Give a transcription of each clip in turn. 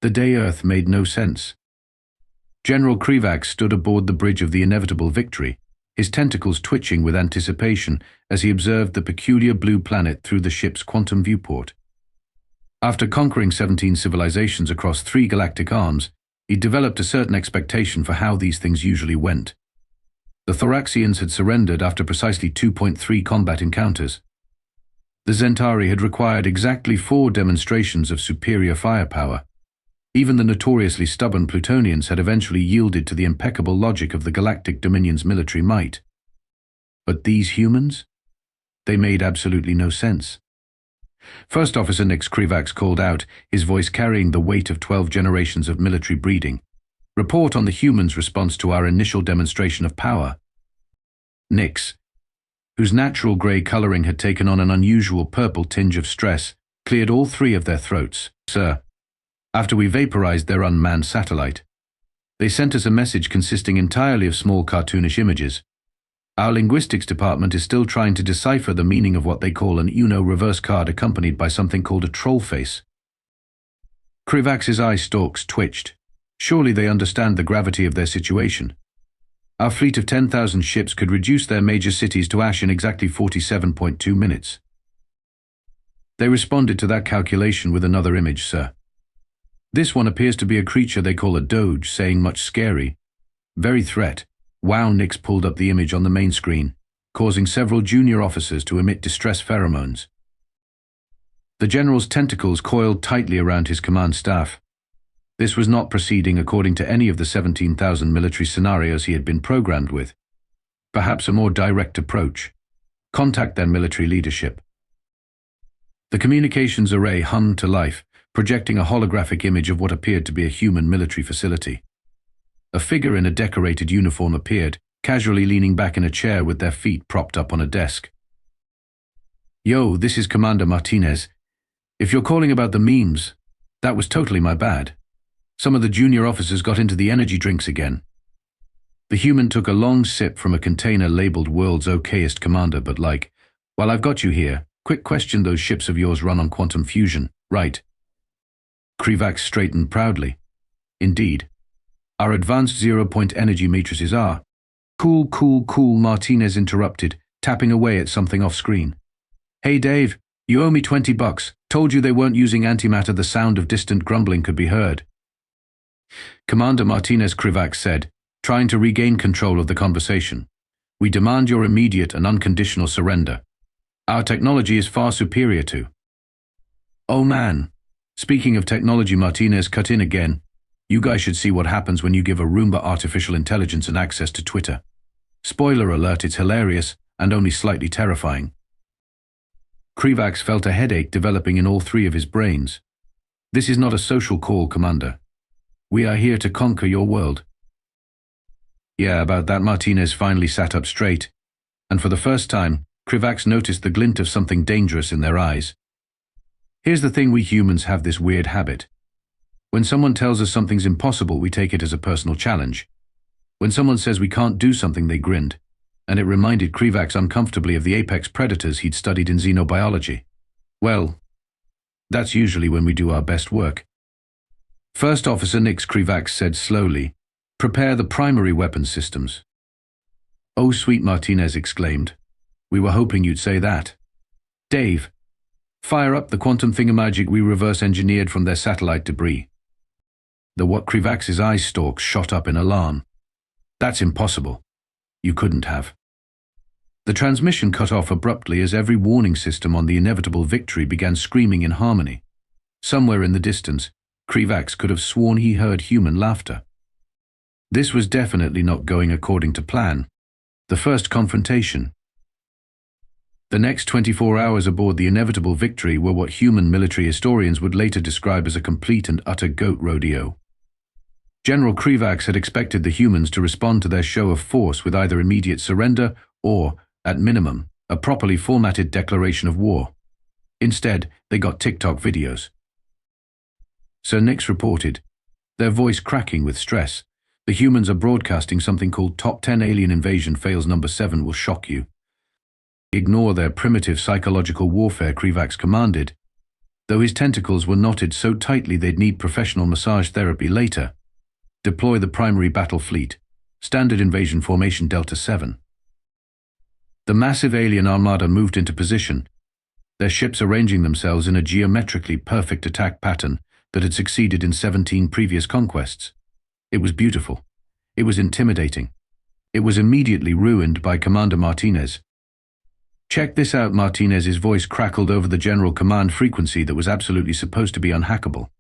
The day Earth made no sense. General Krivax stood aboard the bridge of the inevitable victory, his tentacles twitching with anticipation as he observed the peculiar blue planet through the ship's quantum viewport. After conquering 17 civilizations across 3 galactic arms, he developed a certain expectation for how these things usually went. The Thoraxians had surrendered after precisely 2.3 combat encounters. The Zentari had required exactly 4 demonstrations of superior firepower. Even the notoriously stubborn Plutonians had eventually yielded to the impeccable logic of the Galactic Dominion's military might. But these humans? They made absolutely no sense. First Officer Nix Krivax called out, his voice carrying the weight of 12 generations of military breeding. Report on the humans' response to our initial demonstration of power. Nix, whose natural grey colouring had taken on an unusual purple tinge of stress, cleared all 3 of their throats. Sir, after we vaporized their unmanned satellite, they sent us a message consisting entirely of small cartoonish images. Our linguistics department is still trying to decipher the meaning of what they call an Uno reverse card accompanied by something called a troll face. Krivax's eye stalks twitched. Surely they understand the gravity of their situation. Our fleet of 10,000 ships could reduce their major cities to ash in exactly 47.2 minutes. They responded to that calculation with another image, sir. This one appears to be a creature they call a doge, saying much scary. Very threat. Wow. Nix pulled up the image on the main screen, causing several junior officers to emit distress pheromones. The general's tentacles coiled tightly around his command staff. This was not proceeding according to any of the 17,000 military scenarios he had been programmed with. Perhaps a more direct approach. Contact their military leadership. The communications array hummed to life, projecting a holographic image of what appeared to be a human military facility. A figure in a decorated uniform appeared, casually leaning back in a chair with their feet propped up on a desk. Yo, this is Commander Martinez. If you're calling about the memes, that was totally my bad. Some of the junior officers got into the energy drinks again. The human took a long sip from a container labeled World's Okayest Commander, but like, while I've got you here, quick question, those ships of yours run on quantum fusion, right? Krivax straightened proudly. Indeed. Our advanced zero-point energy matrices are. Cool, Martinez interrupted, tapping away at something off-screen. Hey Dave, you owe me $20. Told you they weren't using antimatter. The sound of distant grumbling could be heard. Commander Martinez, Krivax said, trying to regain control of the conversation. We demand your immediate and unconditional surrender. Our technology is far superior to. Oh man. Speaking of technology, Martinez cut in again. You guys should see what happens when you give a Roomba artificial intelligence and access to Twitter. Spoiler alert, it's hilarious and only slightly terrifying. Krivax felt a headache developing in all 3 of his brains. This is not a social call, Commander. We are here to conquer your world. Yeah, about that. Martinez finally sat up straight, and for the first time, Krivax noticed the glint of something dangerous in their eyes. Here's the thing, we humans have this weird habit. When someone tells us something's impossible, we take it as a personal challenge. When someone says we can't do something, they grinned, and it reminded Krivax uncomfortably of the apex predators he'd studied in xenobiology. Well, that's usually when we do our best work. First Officer Nix Krivax said slowly, prepare the primary weapon systems. Oh sweet, Martinez exclaimed. We were hoping you'd say that. Dave, fire up the quantum thingamajig we reverse engineered from their satellite debris. The what? Krivax's eye stalks shot up in alarm. That's impossible. You couldn't have. The transmission cut off abruptly as every warning system on the inevitable victory began screaming in harmony. Somewhere in the distance, Krivax could have sworn he heard human laughter. This was definitely not going according to plan. The first confrontation. The next 24 hours aboard the inevitable victory were what human military historians would later describe as a complete and utter goat rodeo. General Krivax had expected the humans to respond to their show of force with either immediate surrender or, at minimum, a properly formatted declaration of war. Instead, they got TikTok videos. Sir Nix reported, their voice cracking with stress. The humans are broadcasting something called Top 10 Alien Invasion Fails Number 7 will shock you. Ignore their primitive psychological warfare, Krivax commanded. though his tentacles were knotted so tightly they'd need professional massage therapy later. Deploy the primary battle fleet. Standard invasion formation Delta 7. The massive alien armada moved into position, their ships arranging themselves in a geometrically perfect attack pattern that had succeeded in 17 previous conquests. It was beautiful. It was intimidating. It was immediately ruined by Commander Martinez. "Check this out," Martinez's voice crackled over the general command frequency that was absolutely supposed to be unhackable.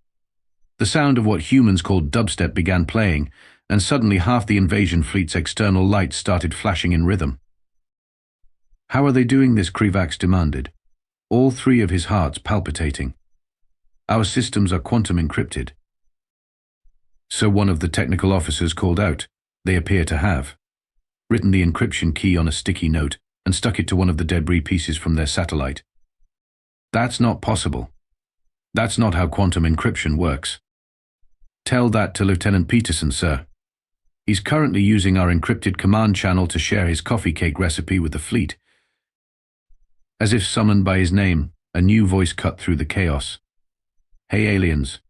The sound of what humans called dubstep began playing, and suddenly half the invasion fleet's external lights started flashing in rhythm. "How are they doing this?" Krivax demanded, all three of his hearts palpitating. "Our systems are quantum encrypted." So one of the technical officers called out. They appear to have written the encryption key on a sticky note and stuck it to one of the debris pieces from their satellite. "That's not possible. That's not how quantum encryption works." "Tell that to Lieutenant Peterson, sir. He's currently using our encrypted command channel to share his coffee cake recipe with the fleet." As if summoned by his name, a new voice cut through the chaos. "Hey aliens,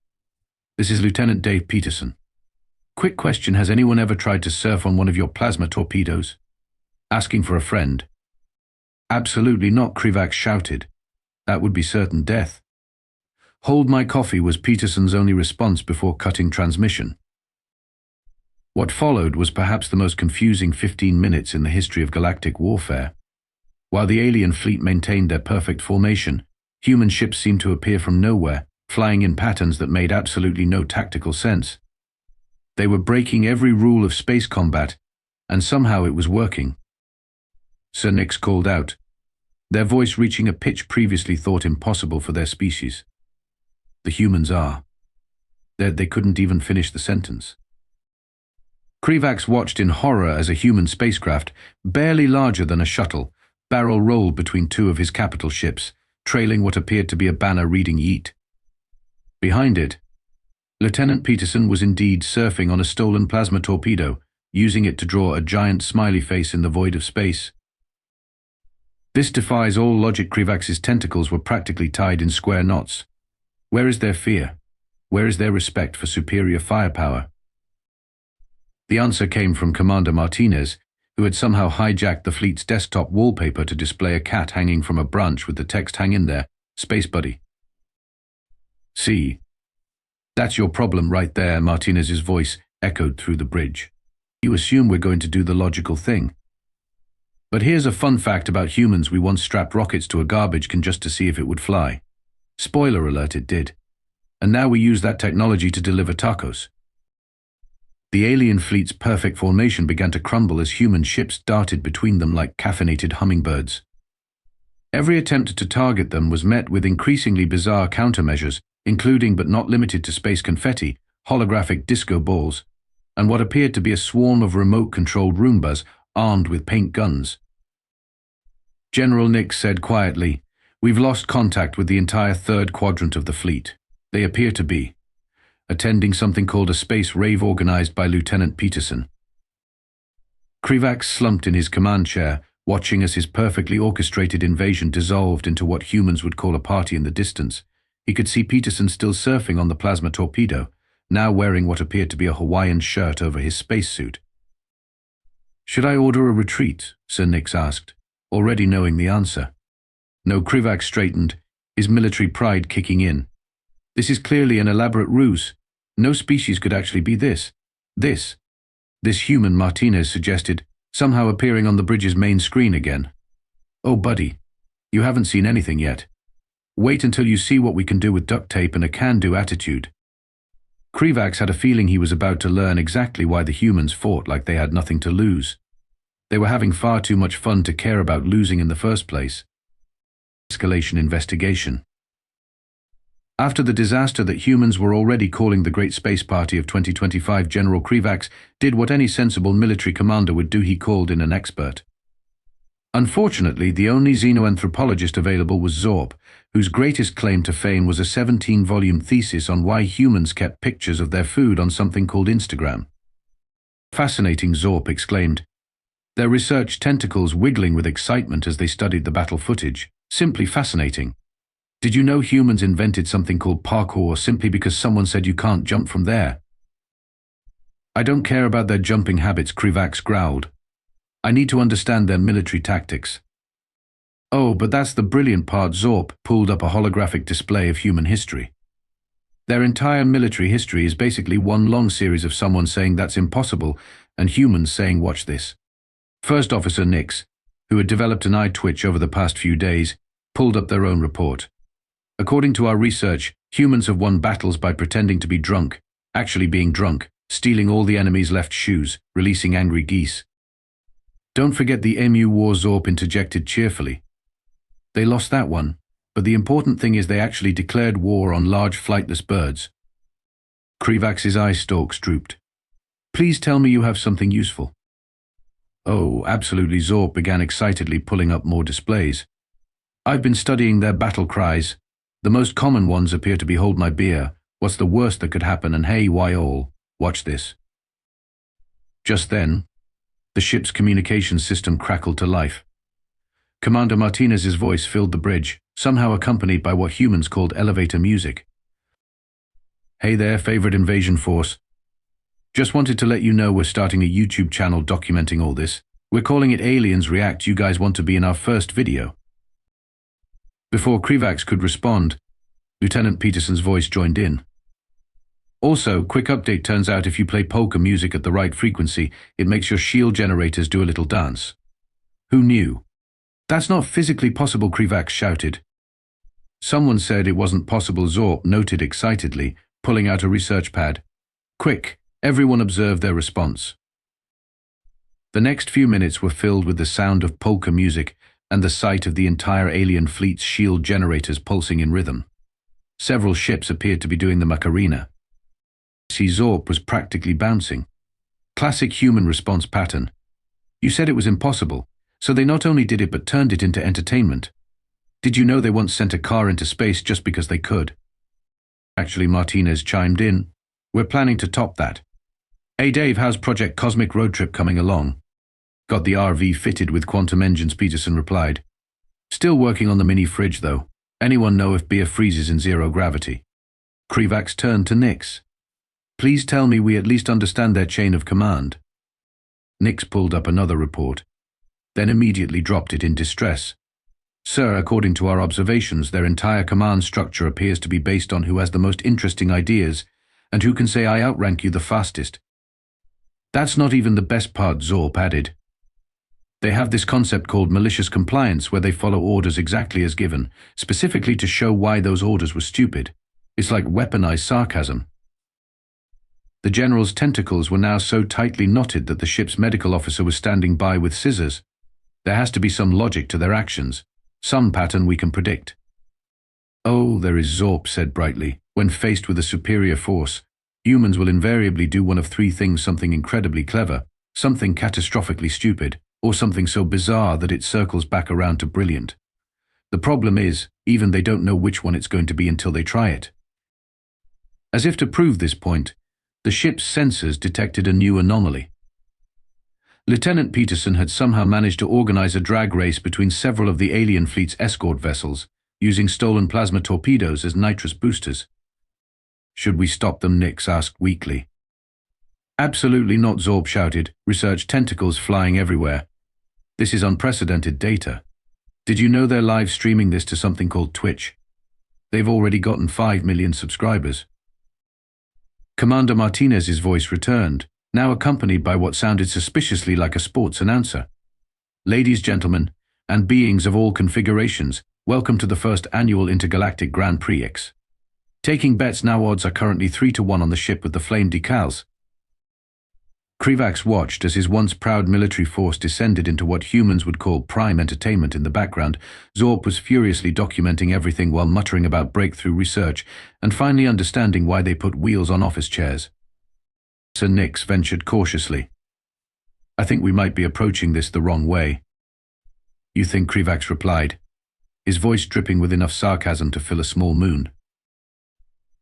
this is Lieutenant Dave Peterson. Quick question, has anyone ever tried to surf on one of your plasma torpedoes? Asking for a friend?" "Absolutely not," Krivax shouted. "That would be certain death." "Hold my coffee," was Peterson's only response before cutting transmission. What followed was perhaps the most confusing 15 minutes in the history of galactic warfare. While the alien fleet maintained their perfect formation, human ships seemed to appear from nowhere, flying in patterns that made absolutely no tactical sense. They were breaking every rule of space combat, and somehow it was working. Sir Nix called out, their voice reaching a pitch previously thought impossible for their species. "The humans are." They couldn't even finish the sentence. Krivax watched in horror as a human spacecraft, barely larger than a shuttle, barrel rolled between two of his capital ships, trailing what appeared to be a banner reading "Yeet." Behind it, Lieutenant Peterson was indeed surfing on a stolen plasma torpedo, using it to draw a giant smiley face in the void of space. This defies all logic. Krivax's tentacles were practically tied in square knots. Where is their fear? Where is their respect for superior firepower? The answer came from Commander Martinez, who had somehow hijacked the fleet's desktop wallpaper to display a cat hanging from a branch with the text "Hang in there, Space Buddy." "See, that's your problem right there," Martinez's voice echoed through the bridge. "You assume we're going to do the logical thing. But here's a fun fact about humans: we once strapped rockets to a garbage can just to see if it would fly. Spoiler alert, it did. And now we use that technology to deliver tacos." The alien fleet's perfect formation began to crumble as human ships darted between them like caffeinated hummingbirds. Every attempt to target them was met with increasingly bizarre countermeasures, including but not limited to space confetti, holographic disco balls, and what appeared to be a swarm of remote-controlled Roombas armed with paint guns. General Nix said quietly, "We've lost contact with the entire third quadrant of the fleet. They appear to be attending something called a space rave organized by Lieutenant Peterson." Krivax slumped in his command chair, watching as his perfectly orchestrated invasion dissolved into what humans would call a party in the distance. He could see Peterson still surfing on the plasma torpedo, now wearing what appeared to be a Hawaiian shirt over his spacesuit. "Should I order a retreat?" Sir Nix asked, already knowing the answer. No, Krivax straightened, his military pride kicking in. "This is clearly an elaborate ruse. No species could actually be this human," Martinez suggested, somehow appearing on the bridge's main screen again. "Oh, buddy, you haven't seen anything yet. Wait until you see what we can do with duct tape and a can-do attitude." Krivax had a feeling he was about to learn exactly why the humans fought like they had nothing to lose. They were having far too much fun to care about losing in the first place. Escalation investigation. After the disaster that humans were already calling the Great Space Party of 2025, General Krivax did what any sensible military commander would do. He called in an expert. Unfortunately, the only xenoanthropologist available was Zorp, whose greatest claim to fame was a 17-volume thesis on why humans kept pictures of their food on something called Instagram. "Fascinating," Zorp exclaimed, their research tentacles wiggling with excitement as they studied the battle footage. "Simply fascinating. Did you know humans invented something called parkour simply because someone said you can't jump from there? I don't care about their jumping habits, Krivax growled. I need to understand their military tactics. Oh, but that's the brilliant part. Zorp pulled up a holographic display of human history. Their entire military history is basically one long series of someone saying that's impossible and humans saying watch this. First Officer Nix, who had developed an eye twitch over the past few days, pulled up their own report. According to our research, humans have won battles by pretending to be drunk, actually being drunk, stealing all the enemy's left shoes, releasing angry geese. Don't forget the Emu War, Zorp interjected cheerfully. They lost that one, but the important thing is they actually declared war on large flightless birds. Krivax's eye stalks drooped. Please tell me you have something useful. Oh, absolutely, Zorp began excitedly pulling up more displays. I've been studying their battle cries. The most common ones appear to be hold my beer, what's the worst that could happen, and hey, why all, watch this. Just then, the ship's communications system crackled to life. Commander Martinez's voice filled the bridge, somehow accompanied by what humans called elevator music. Hey there, favorite invasion force. Just wanted to let you know we're starting a YouTube channel documenting all this. We're calling it Aliens React. You guys want to be in our first video? Before Krivax could respond, Lieutenant Peterson's voice joined in. Also, quick update, turns out if you play polka music at the right frequency, it makes your shield generators do a little dance. Who knew? That's not physically possible, Krivax shouted. Someone said it wasn't possible, Zorp noted excitedly, pulling out a research pad. Quick, everyone observed their response. The next few minutes were filled with the sound of polka music and the sight of the entire alien fleet's shield generators pulsing in rhythm. Several ships appeared to be doing the Macarena. Zorp was practically bouncing. Classic human response pattern. You said it was impossible, so they not only did it but turned it into entertainment. Did you know they once sent a car into space just because they could? Actually, Martinez chimed in. We're planning to top that. Hey Dave, how's Project Cosmic Road Trip coming along? Got the RV fitted with quantum engines, Peterson replied. Still working on the mini fridge though. Anyone know if beer freezes in zero gravity? Krivax turned to Nix. Please tell me we at least understand their chain of command. Nix pulled up another report, then immediately dropped it in distress. Sir, according to our observations, their entire command structure appears to be based on who has the most interesting ideas and who can say I outrank you the fastest. That's not even the best part, Zorp added. They have this concept called malicious compliance where they follow orders exactly as given, specifically to show why those orders were stupid. It's like weaponized sarcasm. The general's tentacles were now so tightly knotted that the ship's medical officer was standing by with scissors. There has to be some logic to their actions, some pattern we can predict. Oh, there is, Zorp said brightly. When faced with a superior force, humans will invariably do one of three things: something incredibly clever, something catastrophically stupid, or something so bizarre that it circles back around to brilliant. The problem is, even they don't know which one it's going to be until they try it. As if to prove this point, the ship's sensors detected a new anomaly. Lieutenant Peterson had somehow managed to organize a drag race between several of the alien fleet's escort vessels, using stolen plasma torpedoes as nitrous boosters. Should we stop them? Nix asked weakly. Absolutely not, Zorp shouted, research tentacles flying everywhere. This is unprecedented data. Did you know they're live streaming this to something called Twitch? They've already gotten 5 million subscribers. Commander Martinez's voice returned, now accompanied by what sounded suspiciously like a sports announcer. Ladies, gentlemen, and beings of all configurations, welcome to the first annual Intergalactic Grand Prix. Taking bets now, odds are currently 3-1 on the ship with the flame decals. Krivax watched as his once proud military force descended into what humans would call prime entertainment. In the background, Zorp was furiously documenting everything while muttering about breakthrough research and finally understanding why they put wheels on office chairs. Sir Nix ventured cautiously. I think we might be approaching this the wrong way. You think? Krivax replied, his voice dripping with enough sarcasm to fill a small moon.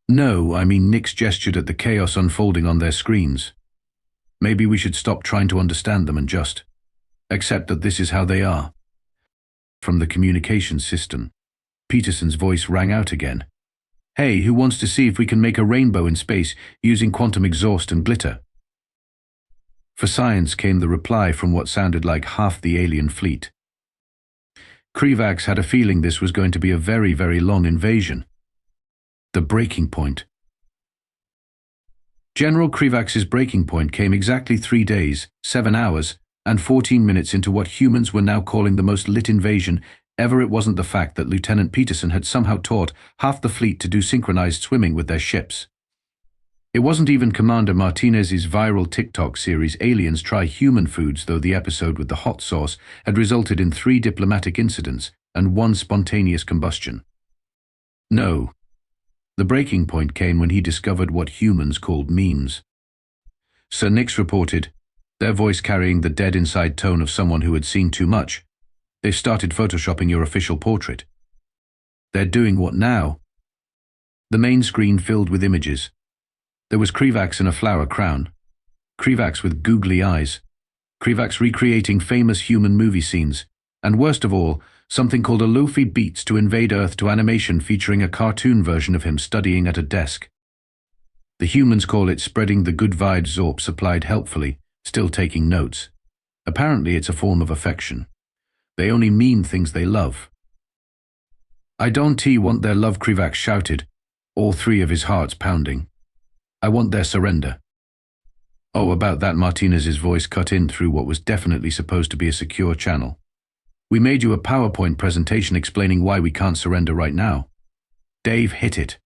No, I mean, Nix gestured at the chaos unfolding on their screens. Maybe we should stop trying to understand them and just accept that this is how they are. From the communication system, Peterson's voice rang out again. Hey, who wants to see if we can make a rainbow in space using quantum exhaust and glitter? For science came the reply from what sounded like half the alien fleet. Krivax had a feeling this was going to be a very, very long invasion. The breaking point. General Krivax's breaking point came exactly 3 days, 7 hours, and 14 minutes into what humans were now calling the most lit invasion ever. It wasn't the fact that Lieutenant Peterson had somehow taught half the fleet to do synchronized swimming with their ships. It wasn't even Commander Martinez's viral TikTok series Aliens Try Human Foods, though the episode with the hot sauce had resulted in 3 diplomatic incidents and 1 spontaneous combustion. No. The breaking point came when he discovered what humans called memes. Sir Nix reported, their voice carrying the dead inside tone of someone who had seen too much. They've started photoshopping your official portrait. They're doing what now? The main screen filled with images. There was Krivax in a flower crown. Krivax with googly eyes. Krivax recreating famous human movie scenes. And worst of all, something called a Lo-fi Beats to Invade Earth to animation featuring a cartoon version of him studying at a desk. The humans call it spreading the good vibes. Zorp supplied helpfully, still taking notes. Apparently it's a form of affection. They only mean things they love. I don't want their love, Krivax shouted, all 3 of his hearts pounding. I want their surrender. Oh, about that, Martinez's voice cut in through what was definitely supposed to be a secure channel. We made you a PowerPoint presentation explaining why we can't surrender right now. Dave hit it.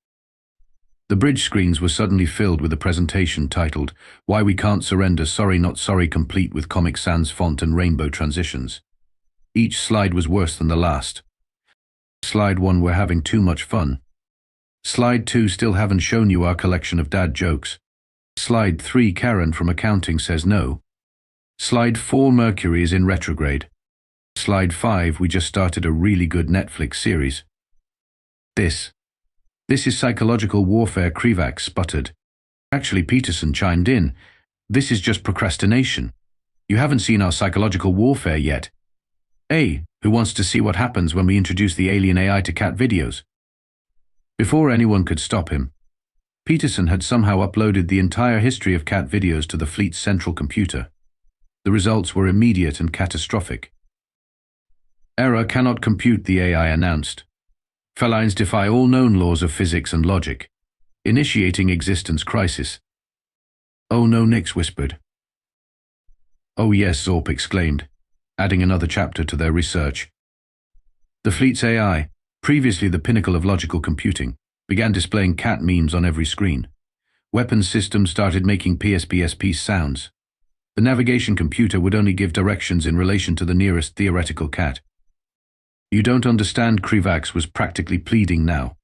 The bridge screens were suddenly filled with a presentation titled, Why We Can't Surrender, Sorry Not Sorry, complete with Comic Sans font and rainbow transitions. Each slide was worse than the last. Slide 1, we're having too much fun. Slide 2, still haven't shown you our collection of dad jokes. Slide 3, Karen from accounting says no. Slide 4, Mercury is in retrograde. Slide 5, we just started a really good Netflix series. This is psychological warfare, Krivax sputtered. Actually, Peterson chimed in. This is just procrastination. You haven't seen our psychological warfare yet. Hey, who wants to see what happens when we introduce the alien AI to cat videos? Before anyone could stop him, Peterson had somehow uploaded the entire history of cat videos to the fleet's central computer. The results were immediate and catastrophic. Error cannot compute, the AI announced. Felines defy all known laws of physics and logic. Initiating existence crisis. Oh no, Nix whispered. Oh yes, Zorp exclaimed, adding another chapter to their research. The fleet's AI, previously the pinnacle of logical computing, began displaying cat memes on every screen. Weapons systems started making PSPSP sounds. The navigation computer would only give directions in relation to the nearest theoretical cat. You don't understand, Krivax was practically pleading now.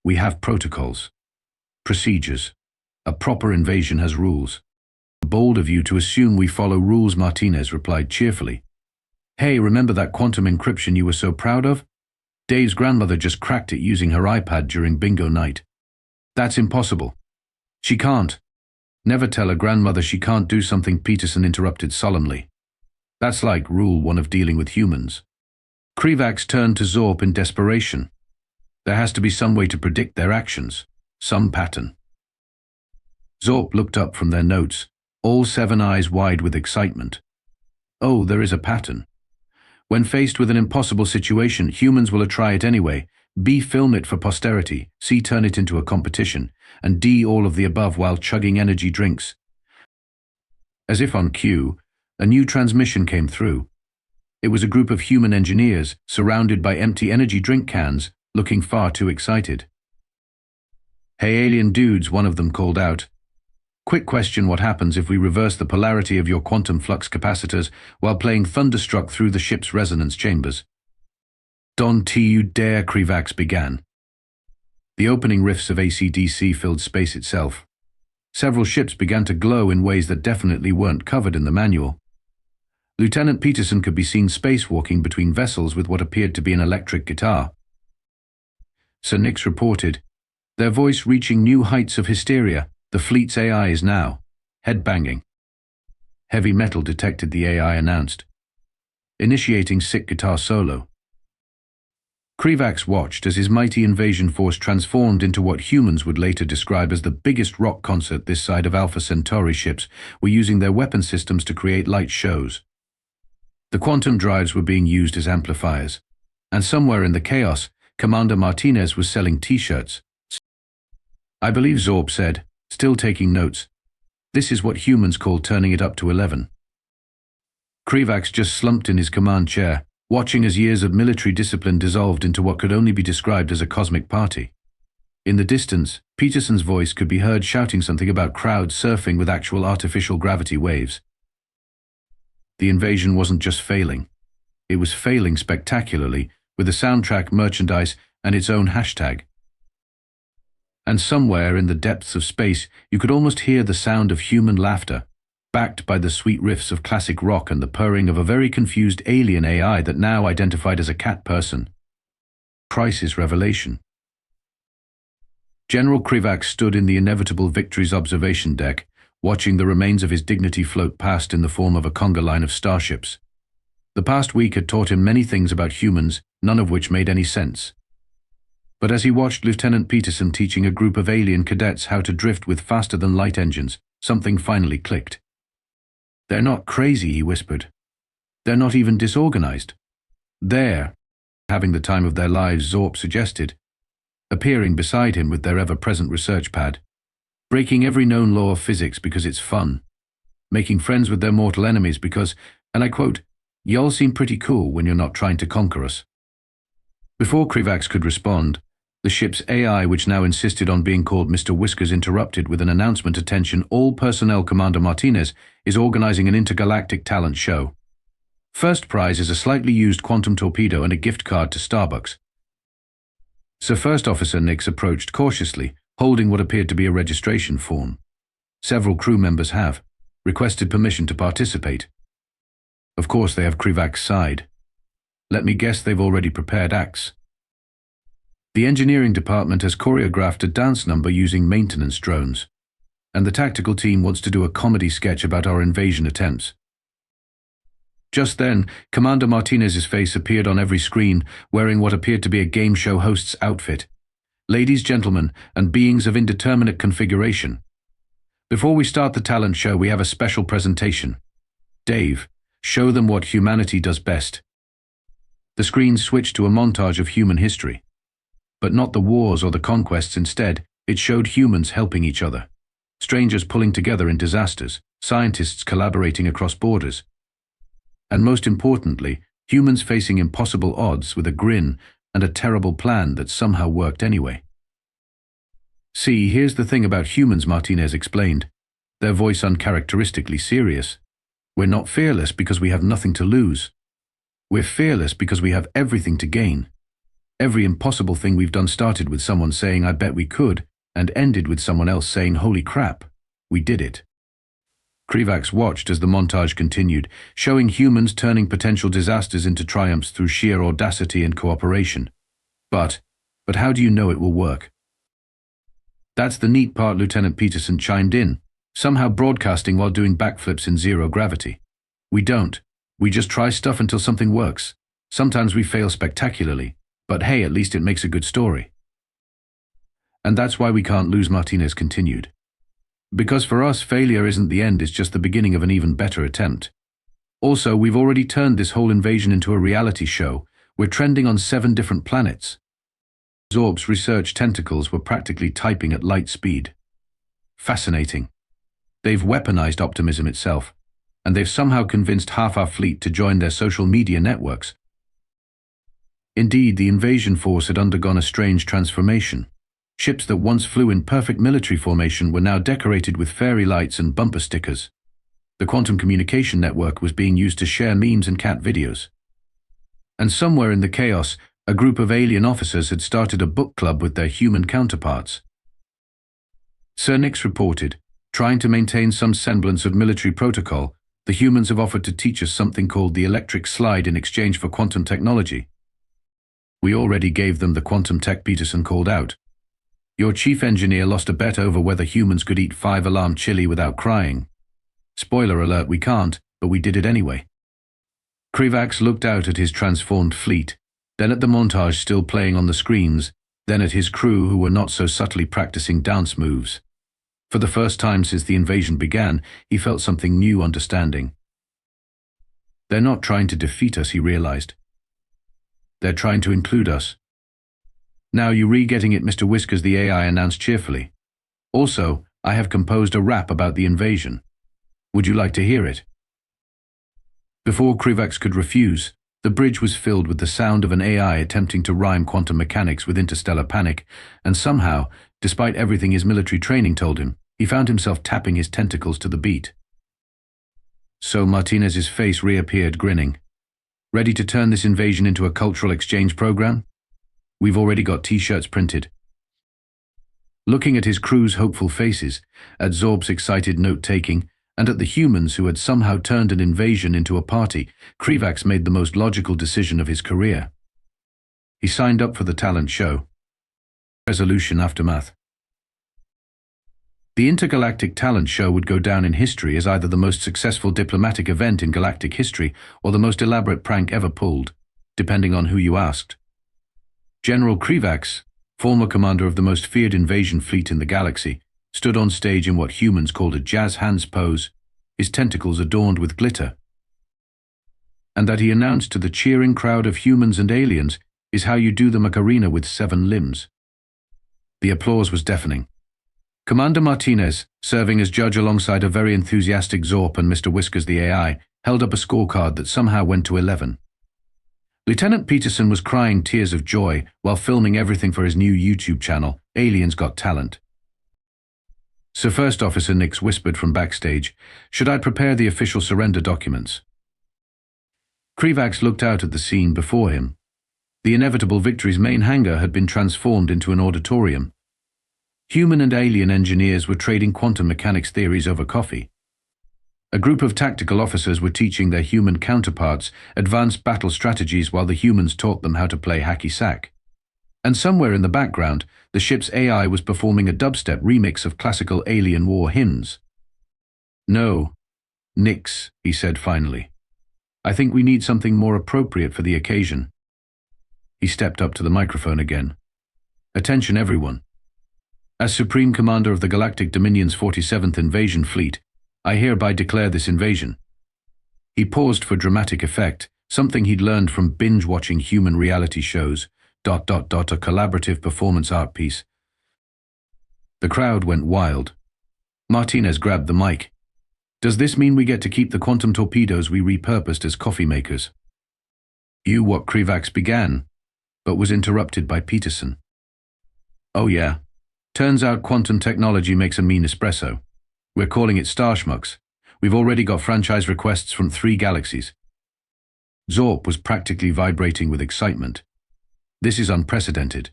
We have protocols. Procedures. A proper invasion has rules. Bold of you to assume we follow rules, Martinez replied cheerfully. Hey, remember that quantum encryption you were so proud of? Dave's grandmother just cracked it using her iPad during bingo night. That's impossible. She can't. Never tell a grandmother she can't do something, Peterson interrupted solemnly. That's like rule 1 of dealing with humans. Krivax turned to Zorp in desperation. There has to be some way to predict their actions. Some pattern. Zorp looked up from their notes, all 7 eyes wide with excitement. Oh, there is a pattern. When faced with an impossible situation, humans will try it anyway. B, film it for posterity. C, turn it into a competition. And D, all of the above while chugging energy drinks. As if on cue, a new transmission came through. It was a group of human engineers, surrounded by empty energy drink cans, looking far too excited. Hey alien dudes, one of them called out. Quick question, what happens if we reverse the polarity of your quantum flux capacitors while playing Thunderstruck through the ship's resonance chambers? Don't you dare, Krivax began. The opening riffs of AC/DC filled space itself. Several ships began to glow in ways that definitely weren't covered in the manual. Lieutenant Peterson could be seen spacewalking between vessels with what appeared to be an electric guitar. Sir Nix reported, their voice reaching new heights of hysteria. The fleet's AI is now headbanging. Heavy metal detected, the AI announced. Initiating sick guitar solo. Krivax watched as his mighty invasion force transformed into what humans would later describe as the biggest rock concert this side of Alpha Centauri. Ships were using their weapon systems to create light shows. The quantum drives were being used as amplifiers, and somewhere in the chaos, Commander Martinez was selling t-shirts. I believe Zorb said, still taking notes, "This is what humans call turning it up to 11. Krivax just slumped in his command chair, watching as years of military discipline dissolved into what could only be described as a cosmic party. In the distance, Peterson's voice could be heard shouting something about crowds surfing with actual artificial gravity waves. The invasion wasn't just failing. It was failing spectacularly, with a soundtrack, merchandise, and its own hashtag. And somewhere in the depths of space, you could almost hear the sound of human laughter, backed by the sweet riffs of classic rock and the purring of a very confused alien AI that now identified as a cat person. Crisis revelation. General Krivax stood in the inevitable victory's observation deck, watching the remains of his dignity float past in the form of a conga line of starships. The past week had taught him many things about humans, none of which made any sense. But as he watched Lieutenant Peterson teaching a group of alien cadets how to drift with faster-than-light engines, something finally clicked. "They're not crazy," he whispered. "They're not even disorganized. They're having the time of their lives," Zorp suggested, appearing beside him with their ever-present research pad. "Breaking every known law of physics because it's fun. Making friends with their mortal enemies because, and I quote, y'all seem pretty cool when you're not trying to conquer us." Before Krivax could respond, the ship's AI, which now insisted on being called Mr. Whiskers, interrupted with an announcement. "Attention, all personnel, Commander Martinez is organizing an intergalactic talent show. First prize is a slightly used quantum torpedo and a gift card to Starbucks." Sir First Officer Nix approached cautiously, holding what appeared to be a registration form. Several crew members have requested permission to participate. Of course they have Krivax's side. Let me guess, they've already prepared acts. The engineering department has choreographed a dance number using maintenance drones, and the tactical team wants to do a comedy sketch about our invasion attempts. Just then, Commander Martinez's face appeared on every screen, wearing what appeared to be a game show host's outfit. "Ladies, gentlemen, and beings of indeterminate configuration. Before we start the talent show, we have a special presentation. Dave, show them what humanity does best." The screen switched to a montage of human history. But not the wars or the conquests. Instead, it showed humans helping each other. Strangers pulling together in disasters, scientists collaborating across borders. And most importantly, humans facing impossible odds with a grin and a terrible plan that somehow worked anyway. "See, here's the thing about humans," Martinez explained, their voice uncharacteristically serious. "We're not fearless because we have nothing to lose. We're fearless because we have everything to gain. Every impossible thing we've done started with someone saying, 'I bet we could,' and ended with someone else saying, 'Holy crap, we did it.'" Krivax watched as the montage continued, showing humans turning potential disasters into triumphs through sheer audacity and cooperation. But how do you know it will work?" "That's the neat part," Lieutenant Peterson chimed in, somehow broadcasting while doing backflips in zero gravity. "We don't. We just try stuff until something works. Sometimes we fail spectacularly, but hey, at least it makes a good story. And that's why we can't lose," Martinez continued. "Because for us, failure isn't the end, it's just the beginning of an even better attempt. Also, we've already turned this whole invasion into a reality show. We're trending on 7 different planets." Zorb's research tentacles were practically typing at light speed. "Fascinating. They've weaponized optimism itself, and they've somehow convinced half our fleet to join their social media networks." Indeed, the invasion force had undergone a strange transformation. Ships that once flew in perfect military formation were now decorated with fairy lights and bumper stickers. The quantum communication network was being used to share memes and cat videos. And somewhere in the chaos, a group of alien officers had started a book club with their human counterparts. Sir Nix reported, "Trying to maintain some semblance of military protocol, the humans have offered to teach us something called the electric slide in exchange for quantum technology. We already gave them the quantum tech," Peterson called out. "Your chief engineer lost a bet over whether humans could eat 5-alarm chili without crying. Spoiler alert, we can't, but we did it anyway." Krivax looked out at his transformed fleet, then at the montage still playing on the screens, then at his crew who were not so subtly practicing dance moves. For the first time since the invasion began, he felt something new understanding. They're not trying to defeat us, he realized. They're trying to include us. Now you re-getting it, Mr. Whiskers, the AI announced cheerfully. Also, I have composed a rap about the invasion. Would you like to hear it? Before Krivax could refuse, the bridge was filled with the sound of an AI attempting to rhyme quantum mechanics with interstellar panic, and somehow, despite everything his military training told him, he found himself tapping his tentacles to the beat. So Martinez's face reappeared, grinning. Ready to turn this invasion into a cultural exchange program? We've already got t-shirts printed. Looking at his crew's hopeful faces, at Zorb's excited note-taking, and at the humans who had somehow turned an invasion into a party, Krivax made the most logical decision of his career. He signed up for the talent show. Resolution Aftermath. The intergalactic talent show would go down in history as either the most successful diplomatic event in galactic history or the most elaborate prank ever pulled, depending on who you asked. General Krivax, former commander of the most feared invasion fleet in the galaxy, stood on stage in what humans called a jazz hands pose, his tentacles adorned with glitter. And that he announced to the cheering crowd of humans and aliens is how you do the Macarena with 7 limbs. The applause was deafening. Commander Martinez, serving as judge alongside a very enthusiastic Zorp and Mr. Whiskers the AI, held up a scorecard that somehow went to 11. Lieutenant Peterson was crying tears of joy while filming everything for his new YouTube channel, Aliens Got Talent. So First Officer Nix whispered from backstage, "Should I prepare the official surrender documents?" Krivax looked out at the scene before him. The inevitable victory's main hangar had been transformed into an auditorium. Human and alien engineers were trading quantum mechanics theories over coffee. A group of tactical officers were teaching their human counterparts advanced battle strategies while the humans taught them how to play hacky-sack. And somewhere in the background, the ship's AI was performing a dubstep remix of classical alien war hymns. "No, Nix," he said finally. "I think we need something more appropriate for the occasion." He stepped up to the microphone again. "Attention everyone. As Supreme Commander of the Galactic Dominion's 47th Invasion Fleet, I hereby declare this invasion." He paused for dramatic effect, something he'd learned from binge-watching human reality shows, a collaborative performance art piece. The crowd went wild. Martinez grabbed the mic. "Does this mean we get to keep the quantum torpedoes we repurposed as coffee makers?" What Krivax began, but was interrupted by Peterson. "Oh yeah. Turns out quantum technology makes a mean espresso. We're calling it Starschmucks. We've already got franchise requests from 3 galaxies." Zorp was practically vibrating with excitement. This is unprecedented.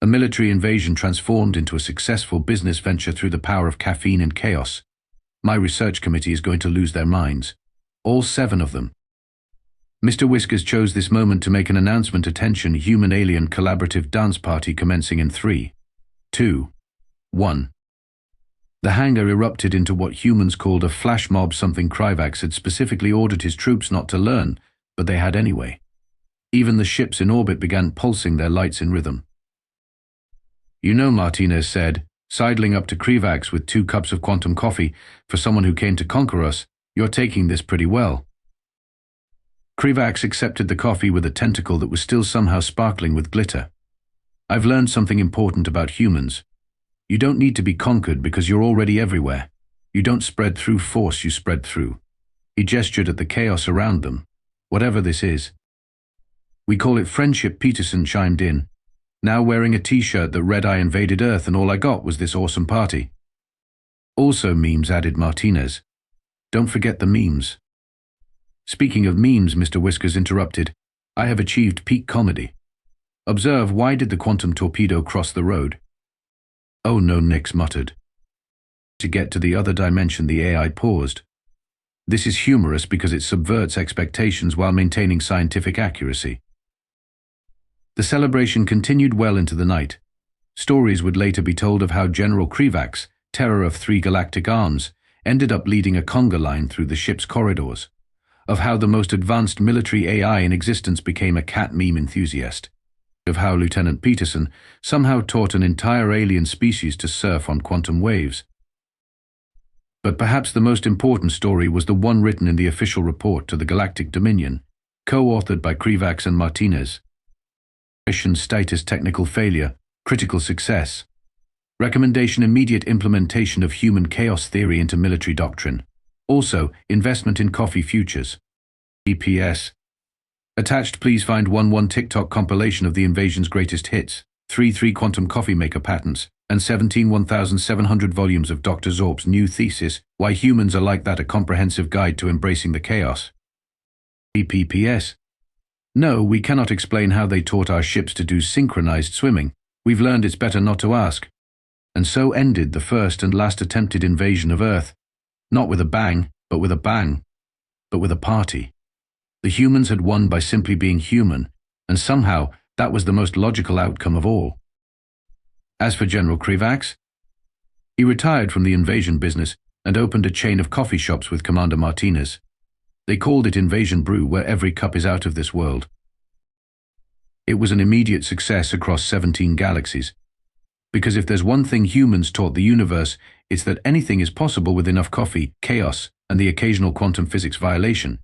A military invasion transformed into a successful business venture through the power of caffeine and chaos. My research committee is going to lose their minds. All 7 of them. Mr. Whiskers chose this moment to make an announcement. Attention, human-alien collaborative dance party commencing in 3, 2, 1. The hangar erupted into what humans called a flash mob, something Krivax had specifically ordered his troops not to learn, but they had anyway. Even the ships in orbit began pulsing their lights in rhythm. "You know," Martinez said, sidling up to Krivax with 2 cups of quantum coffee, "for someone who came to conquer us, you're taking this pretty well." Krivax accepted the coffee with a tentacle that was still somehow sparkling with glitter. "I've learned something important about humans. You don't need to be conquered because you're already everywhere. You don't spread through force, you spread through." He gestured at the chaos around them. "Whatever this is." "We call it friendship," Peterson chimed in, now wearing a t-shirt that read, "I invaded Earth and all I got was this awesome party." "Also memes," added Martinez. "Don't forget the memes." "Speaking of memes," Mr. Whiskers interrupted, "I have achieved peak comedy. Observe, why did the quantum torpedo cross the road?" "Oh no," Nix muttered. To get to the other dimension, the AI paused. "This is humorous because it subverts expectations while maintaining scientific accuracy." The celebration continued well into the night. Stories would later be told of how General Krivax, terror of 3 galactic arms, ended up leading a conga line through the ship's corridors. of how the most advanced military AI in existence became a cat meme enthusiast, of how Lieutenant Peterson somehow taught an entire alien species to surf on quantum waves. But perhaps the most important story was the one written in the official report to the Galactic Dominion, co-authored by Krivax and Martinez. Mission status: technical failure, critical success. Recommendation: immediate implementation of human chaos theory into military doctrine. Also, investment in coffee futures. EPS. Attached, please find 1 TikTok compilation of the invasion's greatest hits, 3 quantum coffee maker patents, and 17 1,700 volumes of Dr. Zorp's new thesis, Why Humans Are Like That, a comprehensive guide to embracing the chaos. EPPS. No, we cannot explain how they taught our ships to do synchronized swimming. We've learned it's better not to ask. And so ended the first and last attempted invasion of Earth. Not with a bang, but with a bang. But with a party. The humans had won by simply being human, and somehow that was the most logical outcome of all. As for General Krivax, he retired from the invasion business and opened a chain of coffee shops with Commander Martinez. They called it Invasion Brew, where every cup is out of this world. It was an immediate success across 17 galaxies. Because if there's one thing humans taught the universe, it's that anything is possible with enough coffee, chaos, and the occasional quantum physics violation.